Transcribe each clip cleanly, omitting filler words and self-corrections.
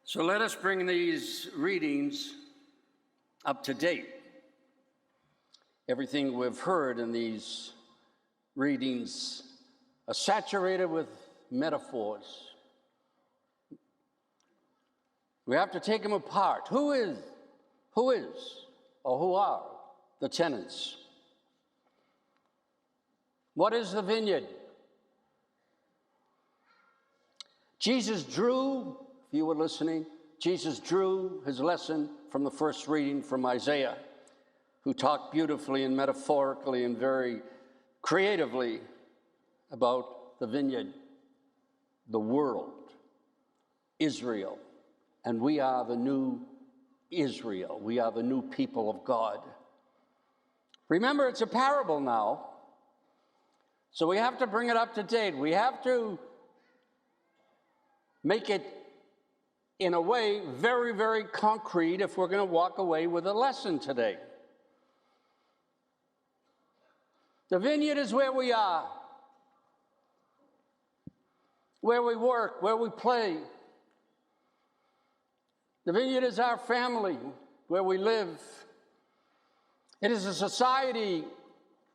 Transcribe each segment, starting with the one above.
So let us bring these readings up to date. Everything we've heard in these readings are saturated with metaphors. We have to take them apart. Who is, or who are the tenants? What is the vineyard? Jesus drew, if you were listening, Jesus drew his lesson from the first reading from Isaiah, who talked beautifully and metaphorically and very creatively about the vineyard, the world, Israel. And we are the new Israel. We are the new people of God. Remember, it's a parable now. So we have to bring it up to date. We have to make it, in a way, very, very concrete if we're going to walk away with a lesson today. The vineyard is where we are, where we work, where we play. The vineyard is our family, where we live. It is a society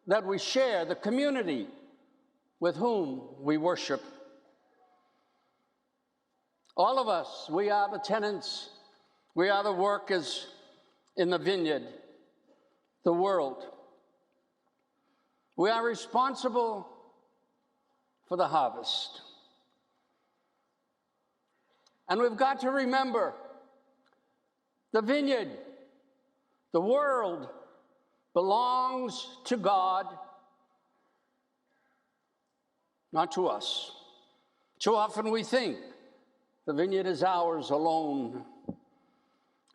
that we share, the community with whom we worship. All of us, we are the tenants, we are the workers in the vineyard, the world. We are responsible for the harvest. And we've got to remember, the vineyard, the world, belongs to God, not to us. Too often we think the vineyard is ours alone.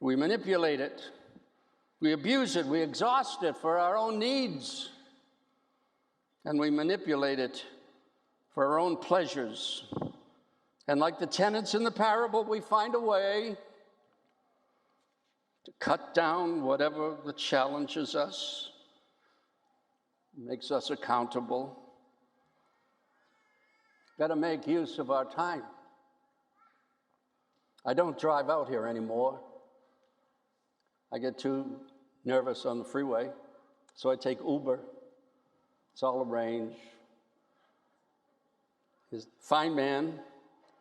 We manipulate it, we abuse it, we exhaust it for our own needs, and we manipulate it for our own pleasures. And like the tenants in the parable, we find a way to cut down whatever that challenges us, makes us accountable. Got to make use of our time. I don't drive out here anymore. I get too nervous on the freeway, so I take Uber. It's all arranged. He's a fine man.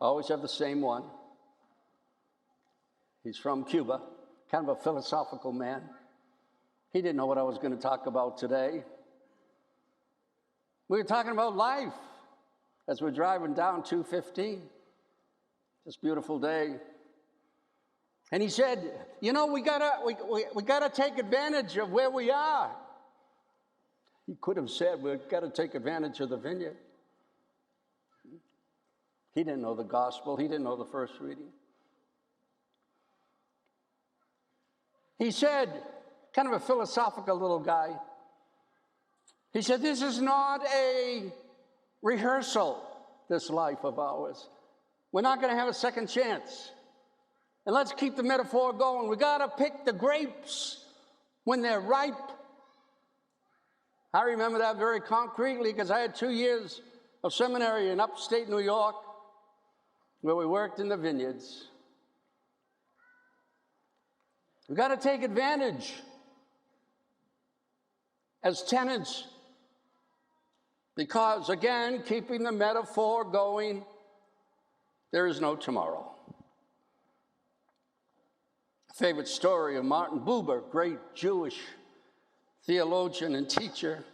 I always have the same one. He's from Cuba, kind of a philosophical man. He didn't know what I was going to talk about today. We were talking about life as we're driving down 215. This beautiful day. And he said, you know, we gotta take advantage of where we are. He could have said, we've got to take advantage of the vineyard. He didn't know the gospel. He didn't know the first reading. He said, kind of a philosophical little guy, he said, this is not a rehearsal, this life of ours. We're not going to have a second chance. And let's keep the metaphor going. We got to pick the grapes when they're ripe. I remember that very concretely because I had 2 years of seminary in upstate New York where we worked in the vineyards. We got to take advantage as tenants because, again, keeping the metaphor going, there is no tomorrow. A favorite story of Martin Buber, great Jewish theologian and teacher,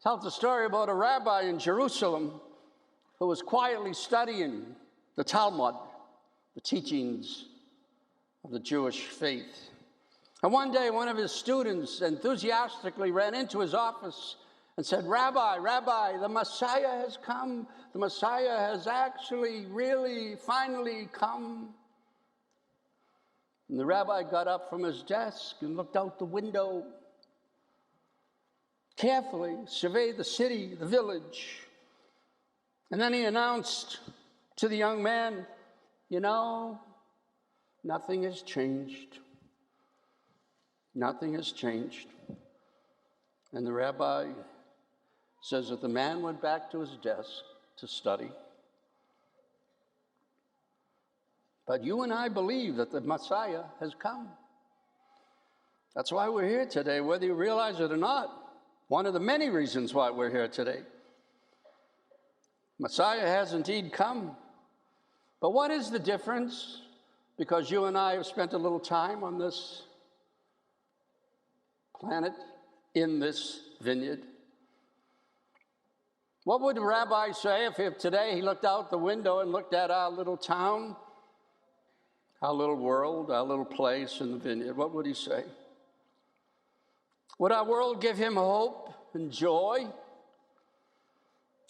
tells a story about a rabbi in Jerusalem who was quietly studying the Talmud, the teachings of the Jewish faith. And one day, one of his students enthusiastically ran into his office and said, Rabbi, the Messiah has come. The Messiah has actually, really, finally come. And the rabbi got up from his desk and looked out the window, carefully surveyed the city, the village. And then he announced to the young man, you know, nothing has changed. Nothing has changed. And the rabbi says that the man went back to his desk to study. But you and I believe that the Messiah has come. That's why we're here today, whether you realize it or not. One of the many reasons why we're here today. Messiah has indeed come. But what is the difference? Because you and I have spent a little time on this planet, in this vineyard. What would the rabbi say if today he looked out the window and looked at our little town, our little world, our little place in the vineyard? What would he say? Would our world give him hope and joy?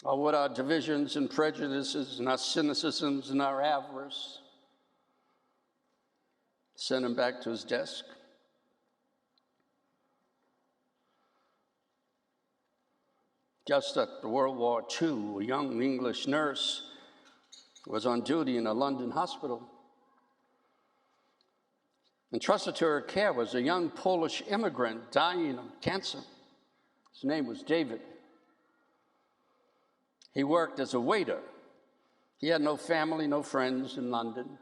Or would our divisions and prejudices and our cynicisms and our avarice send him back to his desk? Just after World War II, a young English nurse was on duty in a London hospital. Entrusted to her care was a young Polish immigrant dying of cancer. His name was David. He worked as a waiter. He had no family, no friends in London.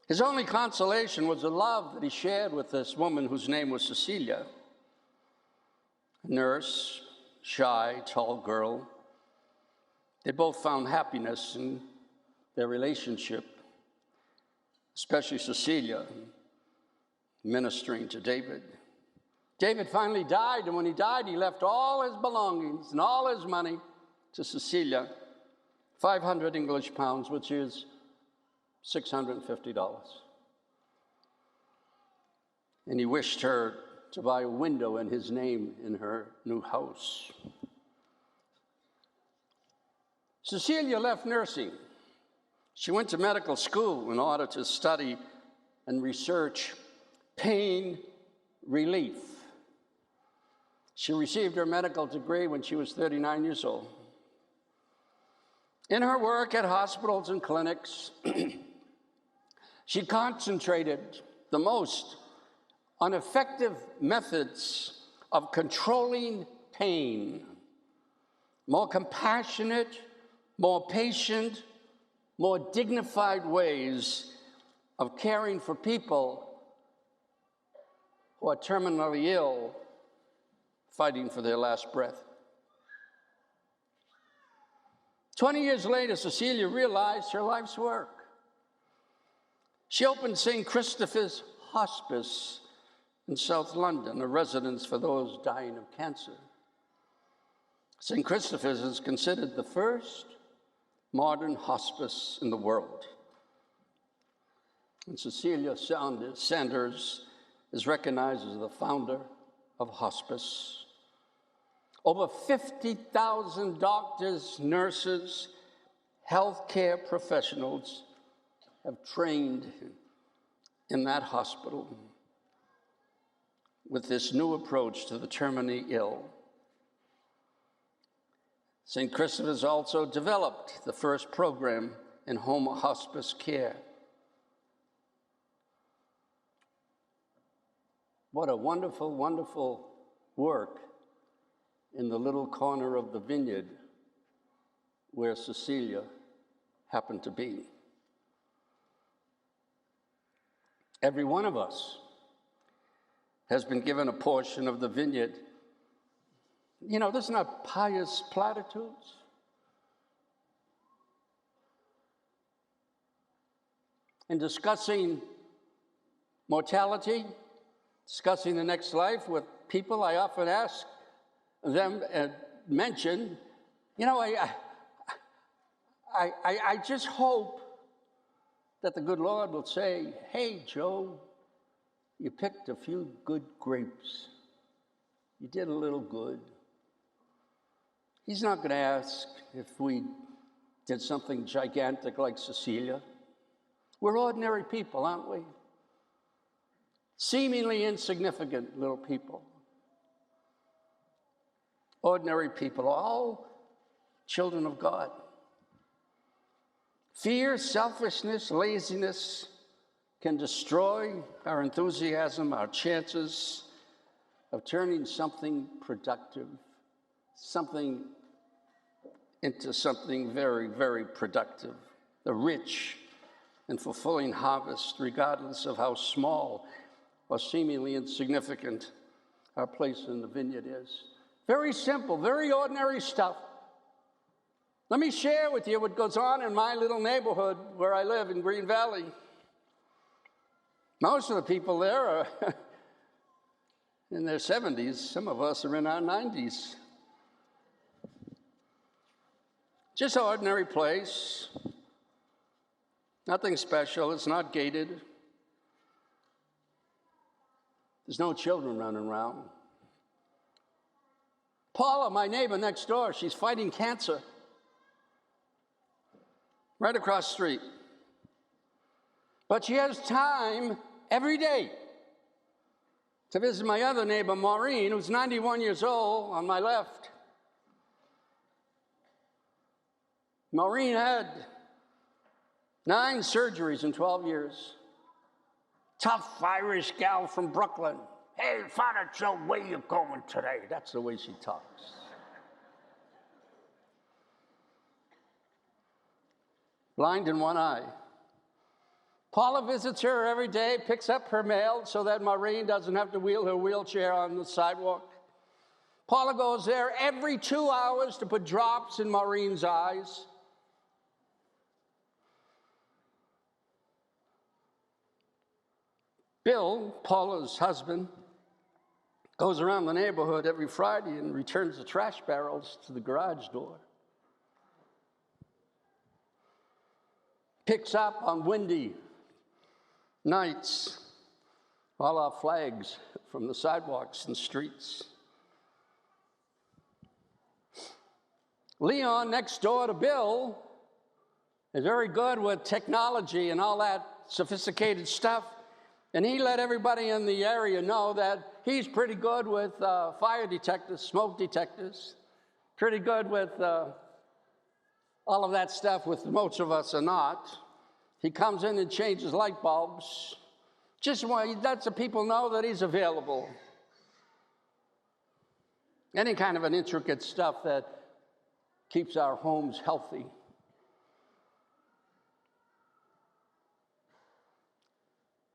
His only consolation was the love that he shared with this woman whose name was Cecilia. A nurse, shy, tall girl. They both found happiness in their relationship, especially Cecilia, ministering to David. David finally died, and when he died, he left all his belongings and all his money to Cecilia, 500 English pounds, which is $650. And he wished her to buy a window in his name in her new house. Cecilia left nursing. She went to medical school in order to study and research pain relief. She received her medical degree when she was 39 years old. In her work at hospitals and clinics, she concentrated the most on effective methods of controlling pain, more compassionate, more patient, more dignified ways of caring for people who are terminally ill, fighting for their last breath. 20 years later, Cecilia realized her life's work. She opened St. Christopher's Hospice in South London, a residence for those dying of cancer. St. Christopher's is considered the first modern hospice in the world. And Cecilia Sanders is recognized as the founder of hospice. Over 50,000 doctors, nurses, healthcare professionals have trained in that hospital with this new approach to the terminally ill. St. Christopher's also developed the first program in home hospice care. What a wonderful, wonderful work in the little corner of the vineyard where Cecilia happened to be. Every one of us has been given a portion of the vineyard. You know, these are not pious platitudes. In discussing mortality, discussing the next life with people, I often ask them and mention, you know, I just hope that the good Lord will say, hey, Joe, you picked a few good grapes. You did a little good. He's not going to ask if we did something gigantic like Cecilia. We're ordinary people, aren't we? Seemingly insignificant little people. Ordinary people, all children of God. Fear, selfishness, laziness can destroy our enthusiasm, our chances of turning something productive, something into something very, very productive. the rich and fulfilling harvest, regardless of how small or seemingly insignificant our place in the vineyard is. Very simple, very ordinary stuff. Let me share with you what goes on in my little neighborhood where I live in Green Valley. Most of the people there are in their 70s. Some of us are in our 90s. Just an ordinary place. Nothing special. It's not gated. There's no children running around. Paula, my neighbor next door, she's fighting cancer. Right across the street. But she has time every day to visit my other neighbor, Maureen, who's 91 years old, on my left. Maureen had 9 surgeries in 12 years. Tough Irish gal from Brooklyn. Hey, Father Joe, where you going today? That's the way she talks. Blind in one eye. Paula visits her every day, picks up her mail so that Maureen doesn't have to wheel her wheelchair on the sidewalk. Paula goes there every 2 hours to put drops in Maureen's eyes. Bill, Paula's husband, goes around the neighborhood every Friday and returns the trash barrels to the garage door. Picks up on windy nights all our flags from the sidewalks and streets. Leon, next door to Bill, is very good with technology and all that sophisticated stuff. And he let everybody in the area know that he's pretty good with fire detectors, smoke detectors, pretty good with all of that stuff, with most of us are not. He comes in and changes light bulbs. Just lets the people know that he's available. Any kind of an intricate stuff that keeps our homes healthy.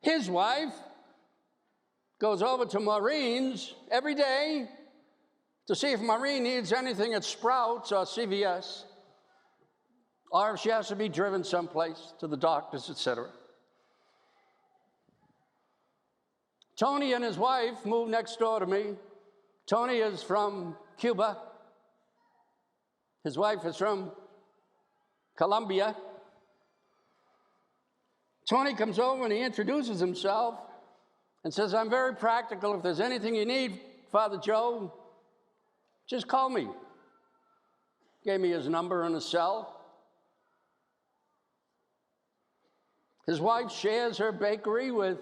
His wife goes over to Maureen's every day to see if Maureen needs anything at Sprouts or CVS, or if she has to be driven someplace to the doctors, etc. Tony and his wife moved next door to me. Tony is from Cuba. His wife is from Colombia. Tony comes over and he introduces himself and says, I'm very practical. If there's anything you need, Father Joe, just call me. Gave me his number and his cell. His wife shares her bakery with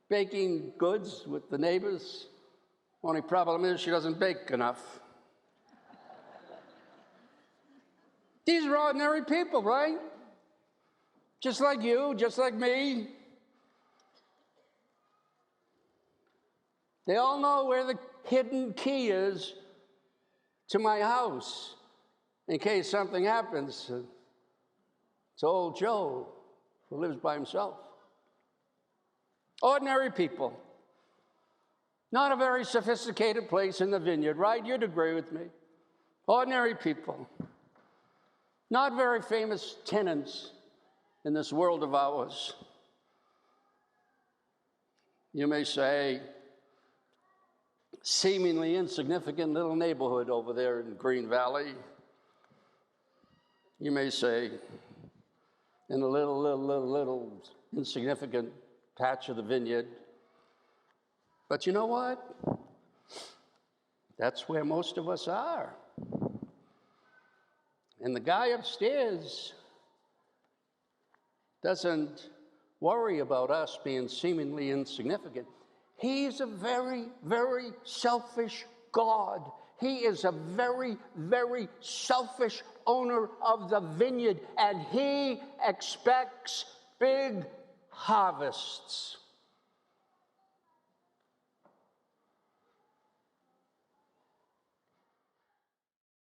baking goods with the neighbors. Only problem is she doesn't bake enough. These are ordinary people, right? Just like you, just like me. They all know where the hidden key is to my house in case something happens to old Joe, who lives by himself. Ordinary people. Not a very sophisticated place in the vineyard, right? You'd agree with me. Ordinary people. Not very famous tenants in this world of ours. You may say, seemingly insignificant little neighborhood over there in Green Valley. You may say, in a little insignificant patch of the vineyard. But you know what? That's where most of us are. And the guy upstairs doesn't worry about us being seemingly insignificant. He's a very, very selfish God. He is a very, very selfish owner of the vineyard, and he expects big harvests.